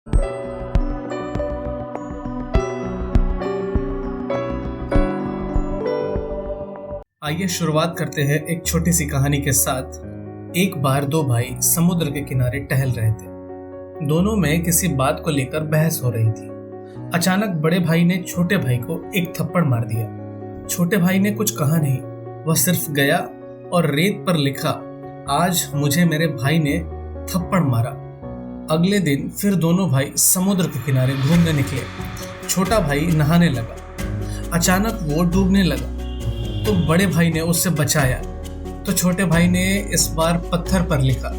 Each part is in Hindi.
आइए शुरुआत करते हैं एक छोटी सी कहानी के साथ। एक बार दो भाई समुद्र के किनारे टहल रहे थे। दोनों में किसी बात को लेकर बहस हो रही थी। अचानक बड़े भाई ने छोटे भाई को एक थप्पड़ मार दिया। छोटे भाई ने कुछ कहा नहीं, वह सिर्फ गया और रेत पर लिखा, आज मुझे मेरे भाई ने थप्पड़ मारा। अगले दिन फिर दोनों भाई समुद्र के किनारे घूमने निकले। छोटा भाई नहाने लगा। अचानक वो डूबने लगा तो बड़े भाई ने उससे बचाया। तो छोटे भाई ने इस बार पत्थर पर लिखा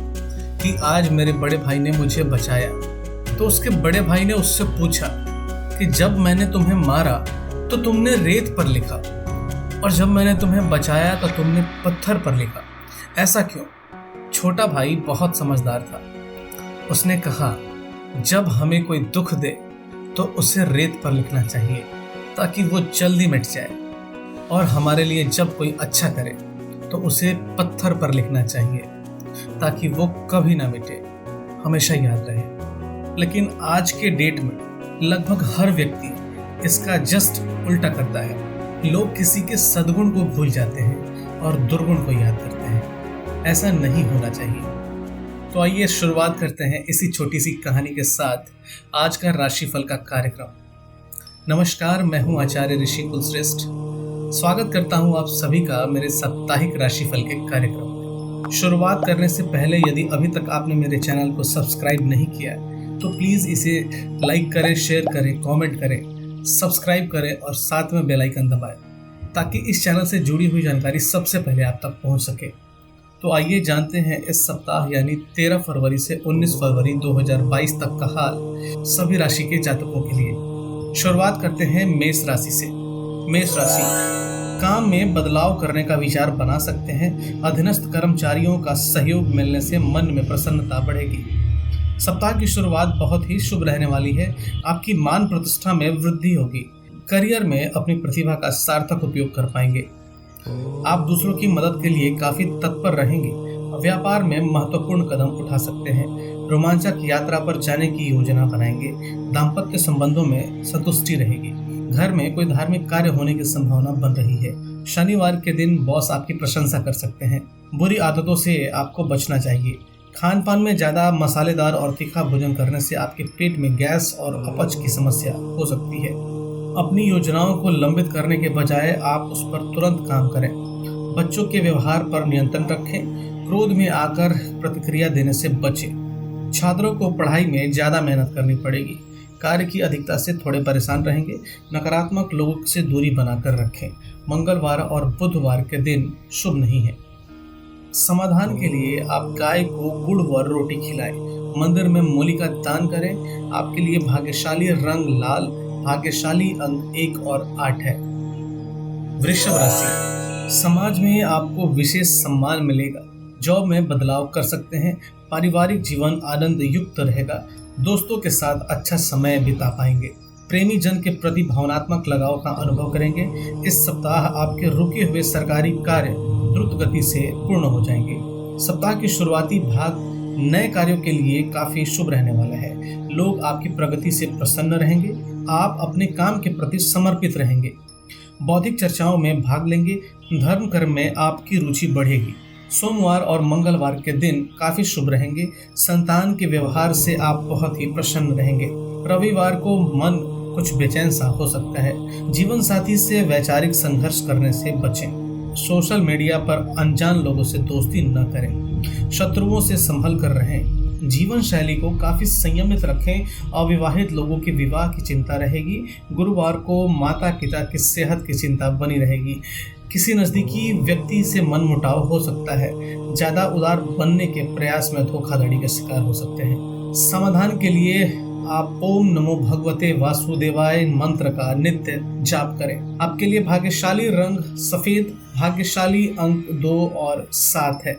कि आज मेरे बड़े भाई ने मुझे बचाया। तो उसके बड़े भाई ने उससे पूछा कि जब मैंने तुम्हें मारा तो तुमने रेत पर लिखा और जब मैंने तुम्हें बचाया तो तुमने पत्थर पर लिखा, ऐसा क्यों? छोटा भाई बहुत समझदार था। उसने कहा, जब हमें कोई दुख दे तो उसे रेत पर लिखना चाहिए ताकि वो जल्दी मिट जाए, और हमारे लिए जब कोई अच्छा करे तो उसे पत्थर पर लिखना चाहिए ताकि वो कभी ना मिटे, हमेशा याद रहे। लेकिन आज के डेट में लगभग हर व्यक्ति इसका जस्ट उल्टा करता है। लोग किसी के सद्गुण को भूल जाते हैं और दुर्गुण को याद करते हैं। ऐसा नहीं होना चाहिए। तो आइए शुरुआत करते हैं इसी छोटी सी कहानी के साथ आज का राशिफल का कार्यक्रम। नमस्कार, मैं हूं आचार्य ऋषि कुलश्रेष्ठ। स्वागत करता हूं आप सभी का मेरे साप्ताहिक राशिफल के कार्यक्रम। शुरुआत करने से पहले यदि अभी तक आपने मेरे चैनल को सब्सक्राइब नहीं किया तो प्लीज़ इसे लाइक करें, शेयर करें, कमेंट करें, सब्सक्राइब करें और साथ में बेल आइकन दबाएं ताकि इस चैनल से जुड़ी हुई जानकारी सबसे पहले आप तक पहुंच सके। तो आइए जानते हैं इस सप्ताह यानी 13 फरवरी से 19 फरवरी 2022 तक का हाल सभी राशि के जातकों के लिए। शुरुआत करते हैं मेष राशि से। मेष राशि, काम में बदलाव करने का विचार बना सकते हैं। अधीनस्थ कर्मचारियों का सहयोग मिलने से मन में प्रसन्नता बढ़ेगी। सप्ताह की शुरुआत बहुत ही शुभ रहने वाली है। आपकी मान प्रतिष्ठा में वृद्धि होगी। करियर में अपनी प्रतिभा का सार्थक उपयोग कर पाएंगे। आप दूसरों की मदद के लिए काफी तत्पर रहेंगे। व्यापार में महत्वपूर्ण कदम उठा सकते हैं। रोमांचक यात्रा पर जाने की योजना बनाएंगे। दाम्पत्य संबंधों में संतुष्टि रहेगी। घर में कोई धार्मिक कार्य होने की संभावना बन रही है। शनिवार के दिन बॉस आपकी प्रशंसा कर सकते हैं। बुरी आदतों से आपको बचना चाहिए। खान पान में ज्यादा मसालेदार और तीखा भोजन करने से आपके पेट में गैस और अपच की समस्या हो सकती है। अपनी योजनाओं को लंबित करने के बजाय आप उस पर तुरंत काम करें। बच्चों के व्यवहार पर नियंत्रण रखें। क्रोध में आकर प्रतिक्रिया देने से बचें। छात्रों को पढ़ाई में ज्यादा मेहनत करनी पड़ेगी। कार्य की अधिकता से थोड़े परेशान रहेंगे। नकारात्मक लोगों से दूरी बनाकर रखें। मंगलवार और बुधवार के दिन शुभ नहीं है। समाधान के लिए आप गाय को गुड़ व रोटी खिलाएं। मंदिर में मूली का दान करें। आपके लिए भाग्यशाली रंग लाल, भाग्यशाली अंक 1 और 8 है। वृषभ राशि, समाज में आपको विशेष सम्मान मिलेगा। जॉब में बदलाव कर सकते हैं। पारिवारिक जीवन आनंद युक्त रहेगा। दोस्तों के साथ अच्छा समय बिता पाएंगे। प्रेमी जन के प्रति भावनात्मक लगाव का अनुभव करेंगे। इस सप्ताह आपके रुके हुए सरकारी कार्य द्रुत गति से पूर्ण हो जाएंगे। सप्ताह की शुरुआती भाग नए कार्यों के लिए काफी शुभ रहने वाला है। लोग आपकी प्रगति से प्रसन्न रहेंगे। आप अपने काम के प्रति समर्पित रहेंगे। बौद्धिक चर्चाओं में भाग लेंगे। धर्म कर्म में आपकी रुचि बढ़ेगी। सोमवार और मंगलवार के दिन काफी शुभ रहेंगे। संतान के व्यवहार से आप बहुत ही प्रसन्न रहेंगे। रविवार को मन कुछ बेचैन सा हो सकता है। जीवन साथी से वैचारिक संघर्ष करने से बचें। सोशल मीडिया पर अनजान लोगों से दोस्ती न करें। शत्रुओं से संभल कर रहें। जीवन शैली को काफी संयमित रखें। अविवाहित लोगों के विवाह की चिंता रहेगी। गुरुवार को माता पिता की सेहत की चिंता बनी रहेगी। किसी नजदीकी व्यक्ति से मनमुटाव हो सकता है। ज्यादा उदार बनने के प्रयास में धोखाधड़ी का शिकार हो सकते हैं। समाधान के लिए आप ओम नमो भगवते वासुदेवाय मंत्र का नित्य जाप करें। आपके लिए भाग्यशाली रंग सफेद, भाग्यशाली अंक 2 और 7 है।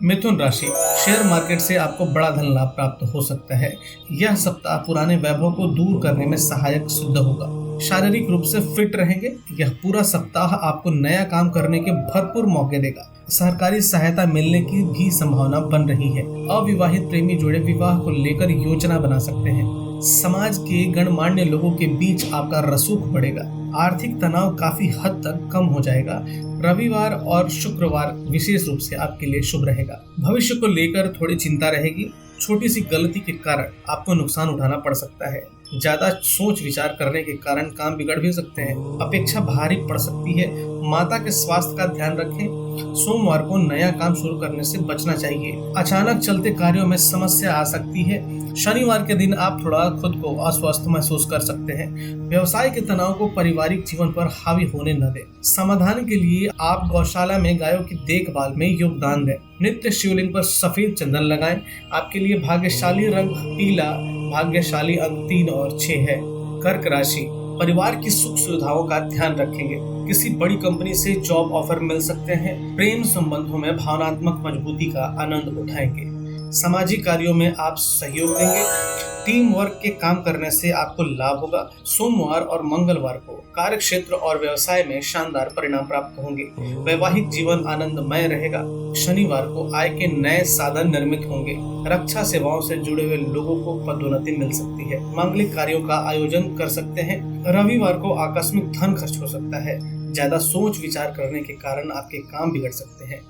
मिथुन राशि, शेयर मार्केट से आपको बड़ा धन लाभ प्राप्त हो सकता है। यह सप्ताह पुराने वैभव को दूर करने में सहायक सिद्ध होगा। शारीरिक रूप से फिट रहेंगे। यह पूरा सप्ताह आपको नया काम करने के भरपूर मौके देगा। सरकारी सहायता मिलने की भी संभावना बन रही है। अविवाहित प्रेमी जोड़े विवाह को लेकर योजना बना सकते हैं। समाज के गणमान्य लोगों के बीच आपका रसूख बढ़ेगा। आर्थिक तनाव काफी हद तक कम हो जाएगा। रविवार और शुक्रवार विशेष रूप से आपके लिए शुभ रहेगा। भविष्य को लेकर थोड़ी चिंता रहेगी। छोटी सी गलती के कारण आपको नुकसान उठाना पड़ सकता है। ज्यादा सोच विचार करने के कारण काम बिगड़ भी सकते हैं। अपेक्षा भारी पड़ सकती है। माता के स्वास्थ्य का ध्यान रखें। सोमवार को नया काम शुरू करने से बचना चाहिए। अचानक चलते कार्यों में समस्या आ सकती है। शनिवार के दिन आप थोड़ा खुद को अस्वस्थ महसूस कर सकते हैं। व्यवसाय के तनाव को पारिवारिक जीवन पर हावी होने न दें। समाधान के लिए आप गौशाला में गायों की देखभाल में योगदान दें। नित्य शिवलिंग पर सफेद चंदन लगाएं। आपके लिए भाग्यशाली रंग पीला, भाग्यशाली अंक 3 और 6 है। कर्क राशि, परिवार की सुख सुविधाओं का ध्यान रखेंगे। किसी बड़ी कंपनी से जॉब ऑफर मिल सकते हैं। प्रेम संबंधों में भावनात्मक मजबूती का आनंद उठाएंगे। सामाजिक कार्यों में आप सहयोग देंगे। टीम वर्क के काम करने से आपको लाभ होगा। सोमवार और मंगलवार को कार्य क्षेत्र और व्यवसाय में शानदार परिणाम प्राप्त होंगे। वैवाहिक जीवन आनंदमय रहेगा। शनिवार को आय के नए साधन निर्मित होंगे। रक्षा सेवाओं से जुड़े हुए लोगों को पदोन्नति मिल सकती है। मांगलिक कार्यों का आयोजन कर सकते हैं। रविवार को आकस्मिक धन खर्च हो सकता है। ज्यादा सोच विचार करने के कारण आपके काम बिगड़ सकते हैं।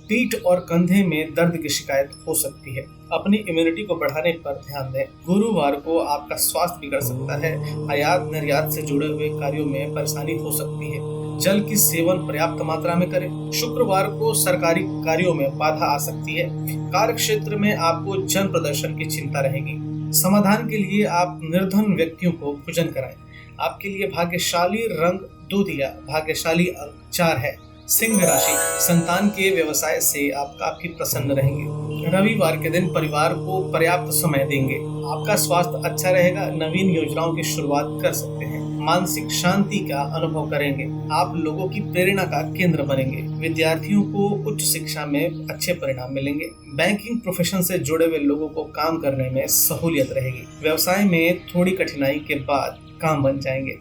पीठ और कंधे में दर्द की शिकायत हो सकती है। अपनी इम्यूनिटी को बढ़ाने पर ध्यान दें। गुरुवार को आपका स्वास्थ्य बिगड़ सकता है। आयात निर्यात से जुड़े हुए कार्यों में परेशानी हो सकती है। जल की सेवन पर्याप्त मात्रा में करें। शुक्रवार को सरकारी कार्यों में बाधा आ सकती है। कार्य क्षेत्र में आपको जन प्रदर्शन की चिंता रहेगी। समाधान के लिए आप निर्धन व्यक्तियों को भोजन कराएं। आपके लिए भाग्यशाली रंग दूधिया, भाग्यशाली अंक 4 है। सिंह राशि, संतान के व्यवसाय से आप काफी प्रसन्न रहेंगे। रविवार के दिन परिवार को पर्याप्त समय देंगे। आपका स्वास्थ्य अच्छा रहेगा। नवीन योजनाओं की शुरुआत कर सकते हैं। मानसिक शांति का अनुभव करेंगे। आप लोगों की प्रेरणा का केंद्र बनेंगे। विद्यार्थियों को उच्च शिक्षा में अच्छे परिणाम मिलेंगे। बैंकिंग प्रोफेशन से जुड़े हुए लोगों को काम करने में सहूलियत रहेगी। व्यवसाय में थोड़ी कठिनाई के बाद काम बन जाएंगे।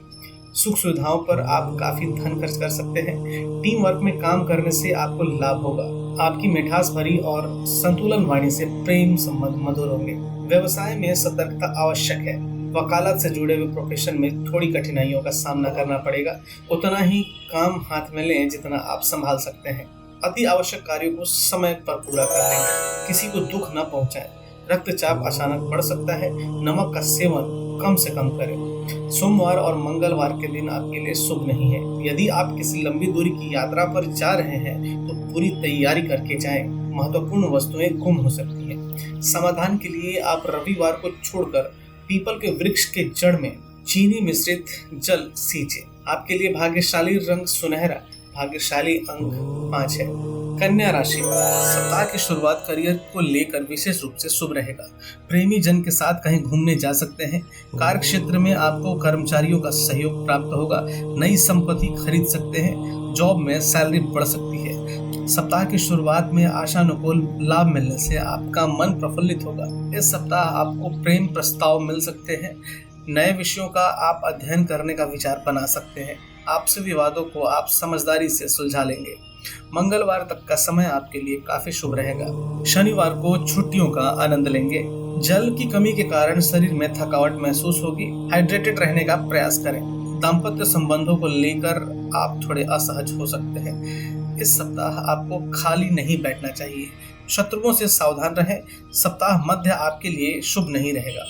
सुख सुविधाओं पर आप काफी धन खर्च कर सकते हैं। टीम वर्क में काम करने से आपको लाभ होगा। आपकी मिठास भरी और संतुलन वाणी से प्रेम संबंध मधुर होंगे। व्यवसाय में सतर्कता आवश्यक है। वकालत से जुड़े हुए प्रोफेशन में थोड़ी कठिनाइयों का सामना करना पड़ेगा। उतना ही काम हाथ में लें जितना आप संभाल सकते हैं। अति आवश्यक कार्यों को समय पर पूरा कर लेंगे। किसी को दुख न पहुंचाएं। रक्तचाप अचानक बढ़ सकता है। नमक का सेवन कम से कम करें। सोमवार और मंगलवार के दिन आपके लिए शुभ नहीं है। यदि आप किसी लंबी दूरी की यात्रा पर जा रहे हैं तो पूरी तैयारी करके जाएं। महत्वपूर्ण वस्तुएं गुम हो सकती हैं। समाधान के लिए आप रविवार को छोड़कर पीपल के वृक्ष के जड़ में चीनी मिश्रित जल सींचे। आपके लिए भाग्यशाली रंग सुनहरा, भाग्यशाली अंक 5 है। कन्या राशि, सप्ताह की शुरुआत करियर को लेकर विशेष रूप से शुभ रहेगा। प्रेमी जन के साथ कहीं घूमने जा सकते हैं। कार्य क्षेत्र में आपको कर्मचारियों का सहयोग प्राप्त होगा। नई संपत्ति खरीद सकते हैं। जॉब में सैलरी बढ़ सकती है। सप्ताह की शुरुआत में आशानुकूल लाभ मिलने से आपका मन प्रफुल्लित होगा। इस सप्ताह आपको प्रेम प्रस्ताव मिल सकते हैं। नए विषयों का आप अध्ययन करने का विचार बना सकते हैं। आपसी विवादों को आप समझदारी से सुलझा लेंगे। मंगलवार तक का समय आपके लिए काफी शुभ रहेगा। शनिवार को छुट्टियों का आनंद लेंगे। जल की कमी के कारण शरीर में थकावट महसूस होगी। हाइड्रेटेड रहने का प्रयास करें। दाम्पत्य संबंधों को लेकर आप थोड़े असहज हो सकते हैं। इस सप्ताह आपको खाली नहीं बैठना चाहिए। शत्रुओं से सावधान रहें। सप्ताह मध्य आपके लिए शुभ नहीं रहेगा।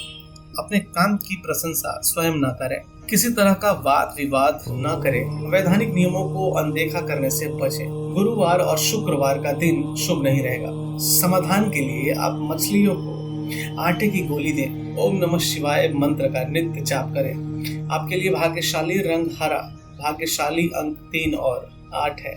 अपने काम की प्रशंसा स्वयं न करें। किसी तरह का वाद विवाद न करें। वैधानिक नियमों को अनदेखा करने से बचें। गुरुवार और शुक्रवार का दिन शुभ नहीं रहेगा। समाधान के लिए आप मछलियों को आटे की गोली दें। ओम नमः शिवाय मंत्र का नित्य जाप करें। आपके लिए भाग्यशाली रंग हरा, भाग्यशाली अंक 3 और 8 है।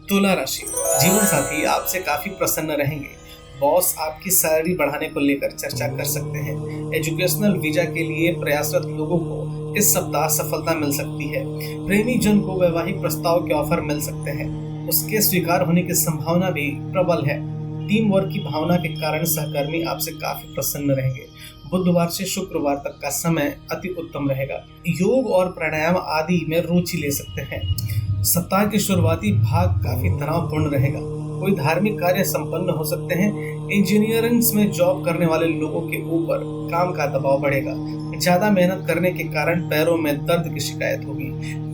तुला राशि, जीवन साथी आपसे काफी प्रसन्न रहेंगे। बॉस आपकी सैलरी बढ़ाने को लेकर चर्चा कर सकते हैं। एजुकेशनल वीजा के लिए प्रयासरत लोगों को इस सप्ताह सफलता मिल सकती है। प्रेमी जन को वैवाहिक प्रस्ताव के ऑफर मिल सकते हैं। उसके स्वीकार होने की संभावना भी प्रबल है। टीम वर्क की भावना के कारण सहकर्मी आपसे काफी प्रसन्न रहेंगे। बुधवार से शुक्रवार तक का समय अति उत्तम रहेगा। योग और प्राणायाम आदि में रुचि ले सकते हैं। सप्ताह की शुरुआती भाग काफी तनावपूर्ण रहेगा। कोई धार्मिक कार्य संपन्न हो सकते हैं। इंजीनियरिंग में जॉब करने वाले लोगों के ऊपर काम का दबाव बढ़ेगा। ज्यादा मेहनत करने के कारण पैरों में दर्द की शिकायत होगी।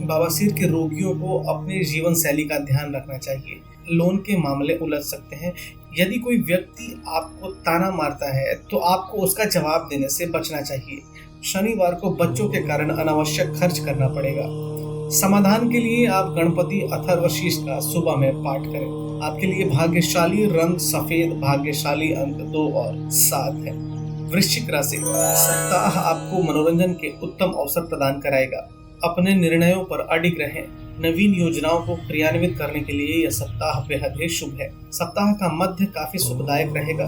बवासीर के रोगियों को अपनी जीवन शैली का ध्यान रखना चाहिए। लोन के मामले उलझ सकते हैं। यदि कोई व्यक्ति आपको ताना मारता है तो आपको उसका जवाब देने से बचना चाहिए। शनिवार को बच्चों के कारण अनावश्यक खर्च करना पड़ेगा। समाधान के लिए आप गणपति अथर्वशीष का सुबह में पाठ करें। आपके लिए भाग्यशाली रंग सफेद, भाग्यशाली अंक 2 और 7 है। वृश्चिक राशि, सप्ताह आपको मनोरंजन के उत्तम अवसर प्रदान कराएगा। अपने निर्णयों पर अडिग रहें। नवीन योजनाओं को क्रियान्वित करने के लिए यह सप्ताह बेहद ही शुभ है। सप्ताह का मध्य काफी सुखदायक रहेगा।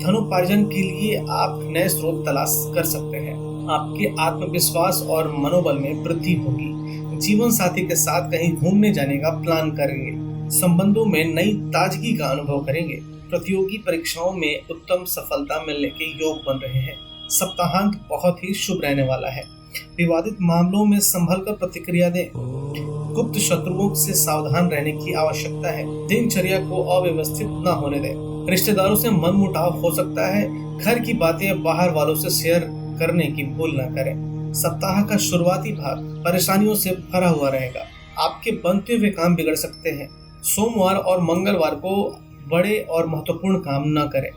धनोपार्जन के लिए आप नए स्रोत तलाश कर सकते हैं। आपके आत्मविश्वास और मनोबल में वृद्धि होगी। जीवन साथी के साथ कहीं घूमने जाने का प्लान करेंगे। संबंधों में नई ताजगी का अनुभव करेंगे। प्रतियोगी परीक्षाओं में उत्तम सफलता मिलने के योग बन रहे हैं। सप्ताहांत बहुत ही शुभ रहने वाला है। विवादित मामलों में संभल कर प्रतिक्रिया दें। गुप्त शत्रुओं से सावधान रहने की आवश्यकता है। दिनचर्या को अव्यवस्थित न होने दें। रिश्तेदारों से मनमुटाव हो सकता है। घर की बातें बाहर वालों से शेयर करने की भूल न करें। सप्ताह का शुरुआती भाग परेशानियों से भरा हुआ रहेगा। आपके बनते हुए काम बिगड़ सकते हैं। सोमवार और मंगलवार को बड़े और महत्वपूर्ण काम न करें।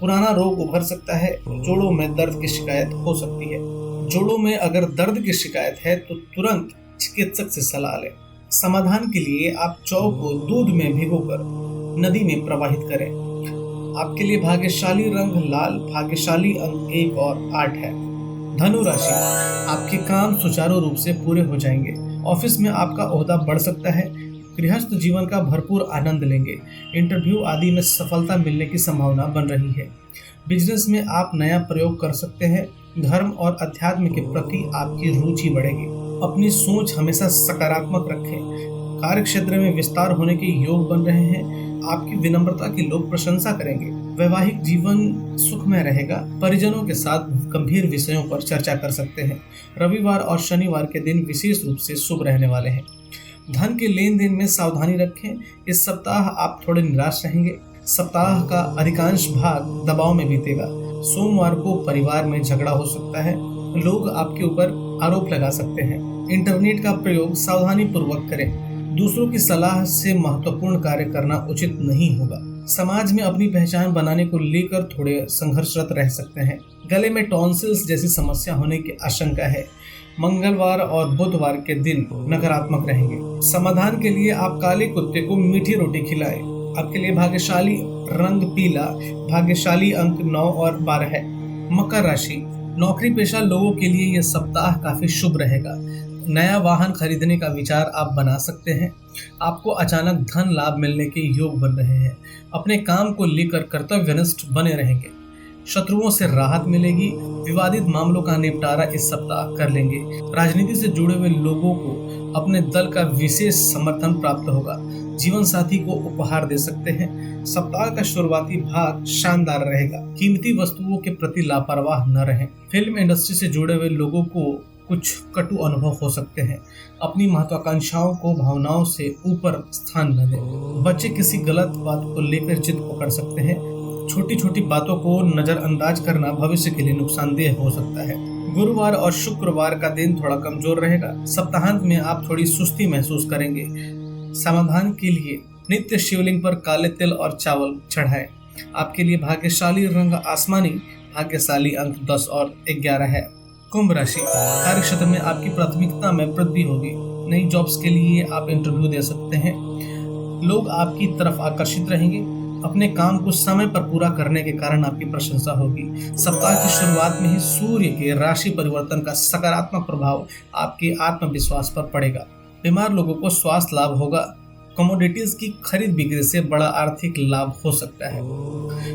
पुराना रोग उभर सकता है। जोड़ों में दर्द की शिकायत हो सकती है। जोड़ों में अगर दर्द की शिकायत है तो तुरंत चिकित्सक से सलाह लें। समाधान के लिए आप जौ को दूध में भिगोकर नदी में प्रवाहित करें। आपके लिए भाग्यशाली रंग लाल, भाग्यशाली अंक 1 और 8 है। धनु राशि, आपके काम सुचारू रूप से पूरे हो जाएंगे। ऑफिस में आपका ओहदा बढ़ सकता है। गृहस्थ जीवन का भरपूर आनंद लेंगे। इंटरव्यू आदि में सफलता मिलने की संभावना बन रही है। बिजनेस में आप नया प्रयोग कर सकते हैं। धर्म और अध्यात्म के प्रति आपकी रुचि बढ़ेगी। अपनी सोच हमेशा सकारात्मक रखें। कार्य क्षेत्र में विस्तार होने के योग बन रहे हैं। आपकी विनम्रता की लोग प्रशंसा करेंगे। वैवाहिक जीवन सुखमय रहेगा। परिजनों के साथ गंभीर विषयों पर चर्चा कर सकते हैं। रविवार और शनिवार के दिन विशेष रूप से शुभ रहने वाले हैं। धन के लेन देन में सावधानी रखें। इस सप्ताह आप थोड़े निराश रहेंगे। सप्ताह का अधिकांश भाग दबाव में बीतेगा। सोमवार को परिवार में झगड़ा हो सकता है। लोग आपके ऊपर आरोप लगा सकते हैं। इंटरनेट का प्रयोग सावधानी पूर्वक करें। दूसरों की सलाह से महत्वपूर्ण कार्य करना उचित नहीं होगा। समाज में अपनी पहचान बनाने को लेकर थोड़े संघर्षरत रह सकते हैं। गले में टॉन्सिल्स जैसी समस्या होने की आशंका है। मंगलवार और बुधवार के दिन नकारात्मक रहेंगे। समाधान के लिए आप काले कुत्ते को मीठी रोटी खिलाएं। आपके लिए भाग्यशाली रंग पीला, भाग्यशाली अंक 9 और 12 है। मकर राशि, नौकरी पेशा लोगों के लिए यह सप्ताह काफी शुभ रहेगा। नया वाहन खरीदने का विचार आप बना सकते हैं। आपको अचानक धन लाभ मिलने के योग बन रहे हैं। अपने काम को लेकर कर्तव्यनिष्ठ बने रहेंगे। शत्रुओं से राहत मिलेगी। विवादित मामलों का निपटारा इस सप्ताह कर लेंगे। राजनीति से जुड़े हुए लोगों को अपने दल का विशेष समर्थन प्राप्त होगा। जीवन साथी को उपहार दे सकते हैं। सप्ताह का शुरुआती भाग शानदार रहेगा। कीमती वस्तुओं के प्रति लापरवाह न रहें। फिल्म इंडस्ट्री से जुड़े हुए लोगों को कुछ कटु अनुभव हो सकते हैं। अपनी महत्वाकांक्षाओं को भावनाओं से ऊपर स्थान न दें। बच्चे किसी गलत बात को लेकर जिद पकड़ सकते हैं। छोटी छोटी बातों को नजरअंदाज करना भविष्य के लिए नुकसानदेह हो सकता है। गुरुवार और शुक्रवार का दिन थोड़ा कमजोर रहेगा। सप्ताहांत में आप थोड़ी सुस्ती महसूस करेंगे। समाधान के लिए नित्य शिवलिंग पर काले तिल और चावल चढ़ाएं। आपके लिए भाग्यशाली रंग आसमानी, भाग्यशाली अंक 10 और 11 है। कुंभ राशि, कार्य क्षेत्र में आपकी प्राथमिकता में वृद्धि होगी। नई जॉब्स के लिए आप इंटरव्यू दे सकते हैं। लोग आपकी तरफ आकर्षित रहेंगे। अपने काम को समय पर पूरा करने के कारण आपकी प्रशंसा होगी। सप्ताह की शुरुआत में ही सूर्य के राशि परिवर्तन का सकारात्मक प्रभाव आपके आत्मविश्वास पर पड़ेगा। बीमार लोगों को स्वास्थ्य लाभ होगा। कमोडिटीज की खरीद बिक्री से बड़ा आर्थिक लाभ हो सकता है।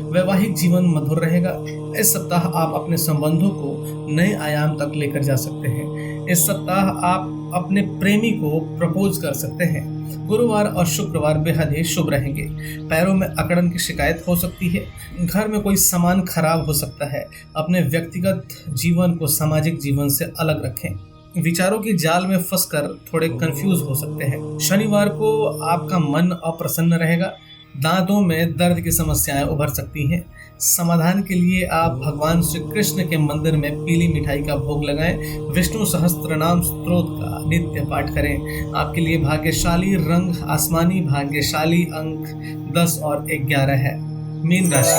वैवाहिक जीवन मधुर रहेगा। इस सप्ताह आप अपने संबंधों को नए आयाम तक लेकर जा सकते हैं। इस सप्ताह आप अपने प्रेमी को प्रपोज कर सकते हैं। गुरुवार और शुक्रवार बेहद ही शुभ रहेंगे। पैरों में अकड़न की शिकायत हो सकती है। घर में कोई सामान खराब हो सकता है। अपने व्यक्तिगत जीवन को सामाजिक जीवन से अलग रखें। विचारों की जाल में फंसकर थोड़े कंफ्यूज हो सकते हैं। शनिवार को आपका मन अप्रसन्न रहेगा। दांतों में दर्द की समस्याएं उभर सकती हैं। समाधान के लिए आप भगवान श्री कृष्ण के मंदिर में पीली मिठाई का भोग लगाएं। विष्णु सहस्त्र नाम स्तोत्र का नित्य पाठ करें। आपके लिए भाग्यशाली रंग आसमानी, भाग्यशाली अंक 10 और 11 है। मीन राशि,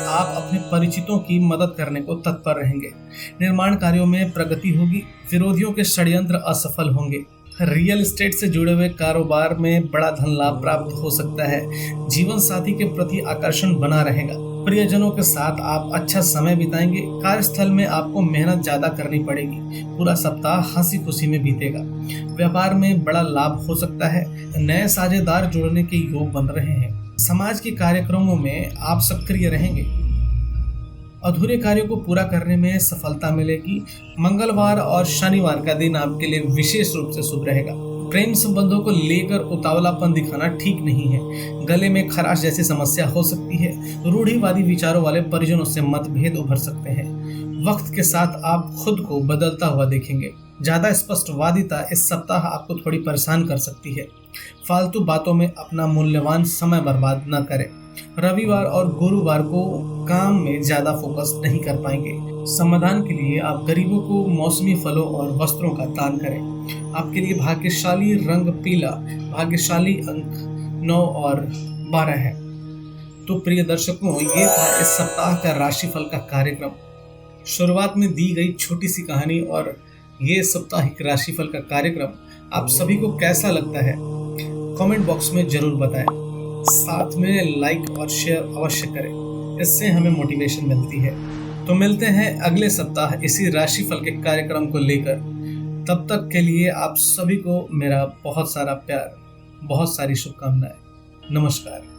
आप अपने परिचितों की मदद करने को तत्पर रहेंगे। निर्माण कार्यों में प्रगति होगी। विरोधियों के षड्यंत्र असफल होंगे। रियल एस्टेट से जुड़े हुए कारोबार में बड़ा धन लाभ प्राप्त हो सकता है। जीवन साथी के प्रति आकर्षण बना रहेगा। प्रियजनों के साथ आप अच्छा समय बिताएंगे। कार्यस्थल में आपको मेहनत ज्यादा करनी पड़ेगी। पूरा सप्ताह हंसी खुशी में बीतेगा। व्यापार में बड़ा लाभ हो सकता है। नए साझेदार जुड़ने के योग बन रहे हैं। समाज के कार्यक्रमों में आप सक्रिय रहेंगे। अधूरे कार्यों को पूरा करने में सफलता मिलेगी। मंगलवार और शनिवार का दिन आपके लिए विशेष रूप से शुभ रहेगा। प्रेम संबंधों को लेकर उतावलापन दिखाना ठीक नहीं है। गले में खराश जैसी समस्या हो सकती है। रूढ़िवादी विचारों वाले परिजनों से मतभेद उभर सकते हैं। वक्त के साथ आप खुद को बदलता हुआ देखेंगे। ज्यादा स्पष्टवादिता इस सप्ताह आपको थोड़ी परेशान कर सकती है। फालतू बातों में अपना मूल्यवान समय बर्बाद न करें। रविवार और गुरुवार को काम में ज्यादा फोकस नहीं कर पाएंगे। समाधान के लिए आप गरीबों को मौसमी फलों और वस्त्रों का दान करें। आपके लिए भाग्यशाली रंग पीला, भाग्यशाली अंक 9 और 12 है। तो प्रिय दर्शकों, ये था इस सप्ताह का राशिफल का कार्यक्रम। शुरुआत में दी गई छोटी सी कहानी और ये साप्ताहिक राशिफल का कार्यक्रम आप सभी को कैसा लगता है, कमेंट बॉक्स में जरूर बताएं। साथ में लाइक और शेयर अवश्य करें, इससे हमें मोटिवेशन मिलती है। तो मिलते हैं अगले सप्ताह इसी राशिफल के कार्यक्रम को लेकर। तब तक के लिए आप सभी को मेरा बहुत सारा प्यार, बहुत सारी शुभकामनाएं। नमस्कार।